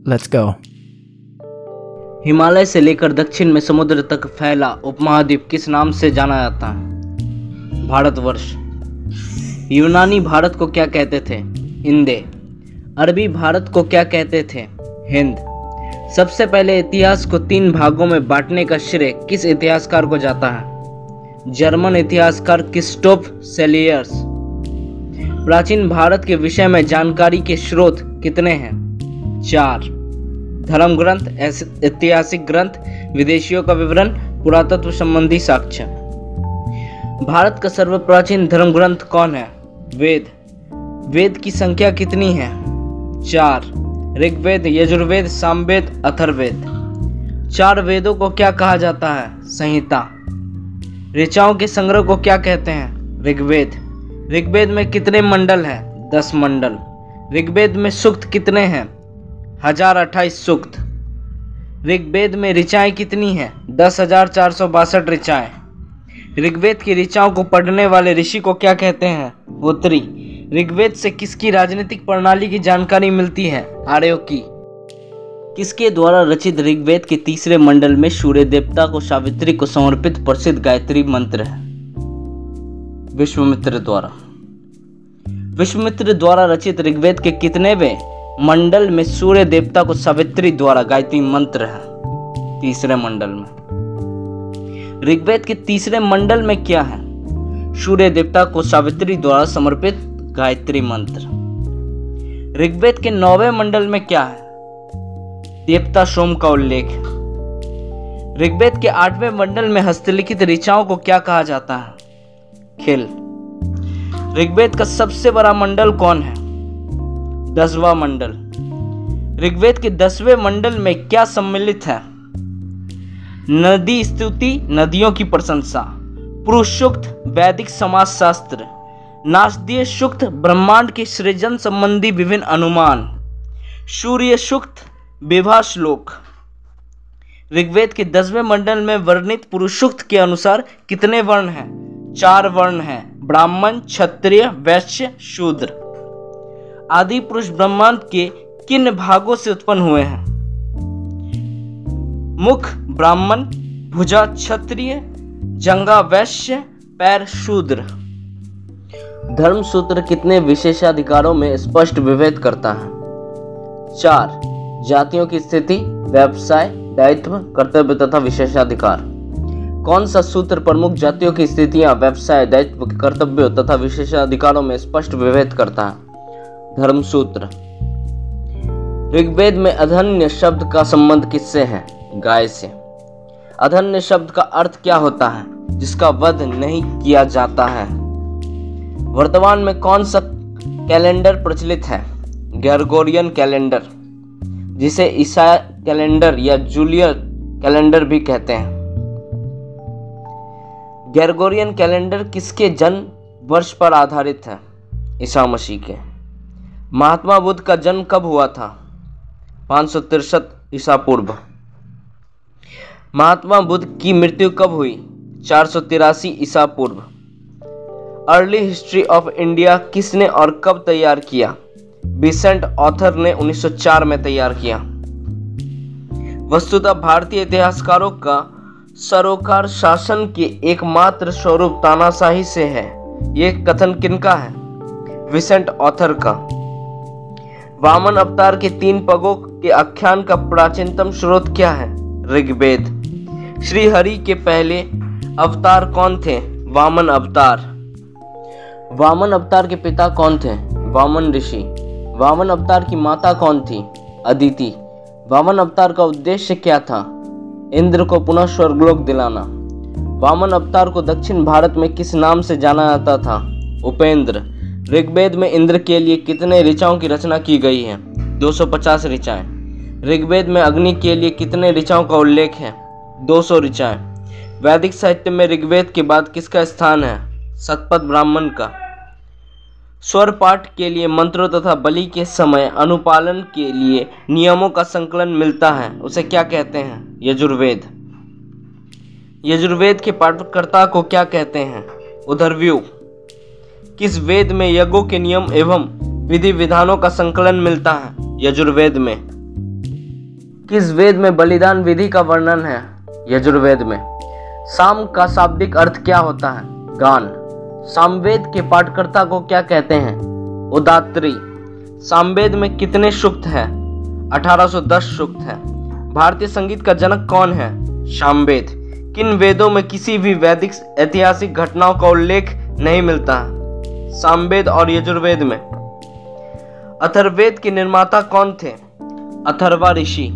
Let's go. Himalaya से लेकर दक्षिण में समुद्र तक फैला उपमहाद्वीप किस नाम से जाना जाता है? भारतवर्ष। यूनानी भारत को क्या कहते थे? इंदे। अरबी भारत को क्या कहते थे? हिंद। सबसे पहले इतिहास को 3 भागों में बांटने का श्रेय किस इतिहासकार को जाता है? जर्मन इतिहासकार क्रिस्टोफ सेलियर्स। प्राचीन भारत के विषय में जानकारी के स्रोत कितने हैं? 4। धर्म ग्रंथ, ऐतिहासिक ग्रंथ, विदेशियों का विवरण, पुरातत्व संबंधी साक्ष्य। भारत का सर्वप्राचीन धर्म ग्रंथ कौन है? वेद। वेद की संख्या कितनी है? 4। ऋग्वेद, यजुर्वेद, सामवेद, अथर्ववेद। 4 वेदों को क्या कहा जाता है? संहिता। ऋचाओं के संग्रह को क्या कहते हैं? ऋग्वेद। ऋग्वेद में कितने मंडल हैं? 10 मंडल। ऋग्वेद में सूक्त कितने हैं? 1028 सूक्त। ऋग्वेद में ऋचाएं कितनी हैं? 10,462 ऋचाएं। ऋग्वेद की ऋचाओं को पढ़ने वाले ऋषि को क्या कहते हैं? होत्री। ऋग्वेद से किसकी राजनीतिक प्रणाली की जानकारी मिलती है? आर्यों की। किसके द्वारा रचित ऋग्वेद के 3रे मंडल में सूर्य देवता को सावित्री को समर्पित प्रसिद्ध गायत्री मंत्र है? विश्वामित्र द्वारा। विश्वामित्र द्वारा रचित ऋग्वेद के कितनेवें मंडल में सूर्य देवता को सावित्री द्वारा गायत्री मंत्र है? 3रे मंडल में। ऋग्वेद के 3रे मंडल में क्या है? सूर्य देवता को सावित्री द्वारा समर्पित गायत्री मंत्र। ऋग्वेद के 9वें मंडल में क्या है? देवता सोम का उल्लेख। ऋग्वेद के 8वें मंडल में हस्तलिखित ऋचाओं को क्या कहा जाता है? खिल। ऋग्वेद का सबसे बड़ा मंडल कौन है? 10वां मंडल। ऋग्वेद के 10वें मंडल में क्या सम्मिलित है? नदी स्तुति, नदियों की प्रशंसा, पुरुष सूक्त, वैदिक समाजशास्त्र, नासदीय सूक्त, ब्रह्मांड के सृजन संबंधी विभिन्न अनुमान, सूर्य सूक्त, विवाह श्लोक। ऋग्वेद के 10वें मंडल में वर्णित पुरुष सूक्त के अनुसार कितने वर्ण हैं? 4 वर्ण हैं, ब्राह्मण, क्षत्रिय, वैश्य, शूद्र। आदि पुरुष ब्रह्मांड के किन भागों से उत्पन्न हुए हैं? मुख ब्राह्मण, भुजा क्षत्रिय, जंगा वैश्य, पैर शूद्र। धर्म सूत्र कितने विशेषाधिकारों में स्पष्ट विभेद करता है? 4। जातियों की स्थिति, व्यवसाय, दायित्व, कर्तव्य तथा विशेषाधिकार। कौन सा सूत्र प्रमुख जातियों की स्थितियां, व्यवसाय, दायित्व, कर्तव्यों तथा विशेषाधिकारों में स्पष्ट विभेद करता है? धर्म सूत्र। ऋग्वेद में अधन्य शब्द का संबंध किससे है? गाय से। अधन्य शब्द का अर्थ क्या होता है? जिसका वध नहीं किया जाता है। वर्तमान में कौन सा कैलेंडर प्रचलित है? ग्रेगोरियन कैलेंडर, जिसे ईसा कैलेंडर या जूलियन कैलेंडर भी कहते हैं। ग्रेगोरियन कैलेंडर किसके जन्म वर्ष पर आधारित है? ईसा मसीह के। महात्मा बुद्ध का जन्म कब हुआ था? 563 ईसा पूर्व। महात्मा बुद्ध की मृत्यु कब हुई? 483 ईसा पूर्व। अर्ली हिस्ट्री ऑफ इंडिया किसने और कब तैयार किया? विसेंट ऑथर ने 1904 में तैयार किया। वस्तुतः भारतीय इतिहासकारों का सरोकार शासन के एकमात्र स्वरूप तानाशाही से है। यह कथन किनका है? विसेंट ऑथर का। वामन अवतार के 3 पगों के आख्यान का प्राचीनतम स्रोत क्या है? ऋग्वेद। श्री हरि के पहले अवतार कौन थे? वामन अवतार। वामन अवतार के पिता कौन थे? वामन ऋषि। वामन अवतार की माता कौन थी? अदिति। वामन अवतार का उद्देश्य क्या था? इंद्र को पुनः स्वर्गलोक दिलाना। वामन अवतार को दक्षिण भारत में किस नाम से जाना जाता था? उपेंद्र। ऋग्वेद में इंद्र के लिए कितने ऋचाओं की रचना की गई है? 250 ऋचाएं। ऋग्वेद में अग्नि के लिए कितने ऋचाओं का उल्लेख है? 200 ऋचाएं। वैदिक साहित्य में ऋग्वेद के बाद किसका स्थान है? शतपथ ब्राह्मण का। स्वर पाठ के लिए मंत्रों तथा बलि के समय अनुपालन के लिए नियमों का संकलन मिलता है, उसे क्या कहते हैं? यजुर्वेद। यजुर्वेद के पाठकर्ता को क्या कहते हैं? उदरव्यू। किस वेद में यज्ञों के नियम एवं विधि विधानों का संकलन मिलता है? यजुर्वेद में। किस वेद में बलिदान विधि का वर्णन है? यजुर्वेद में। साम का शाब्दिक अर्थ क्या होता है? गान। सामवेद के पाठकर्ता को क्या कहते हैं? उदात्री। सामवेद में कितने सूक्त हैं? 1810 सूक्त हैं। भारतीय संगीत का जनक कौन है? सामवेद। किन वेदों में किसी भी वैदिक ऐतिहासिक घटनाओं का उल्लेख नहीं मिलता है? सामवेद और यजुर्वेद में। अथर्ववेद के निर्माता कौन थे? अथर्वा ऋषि।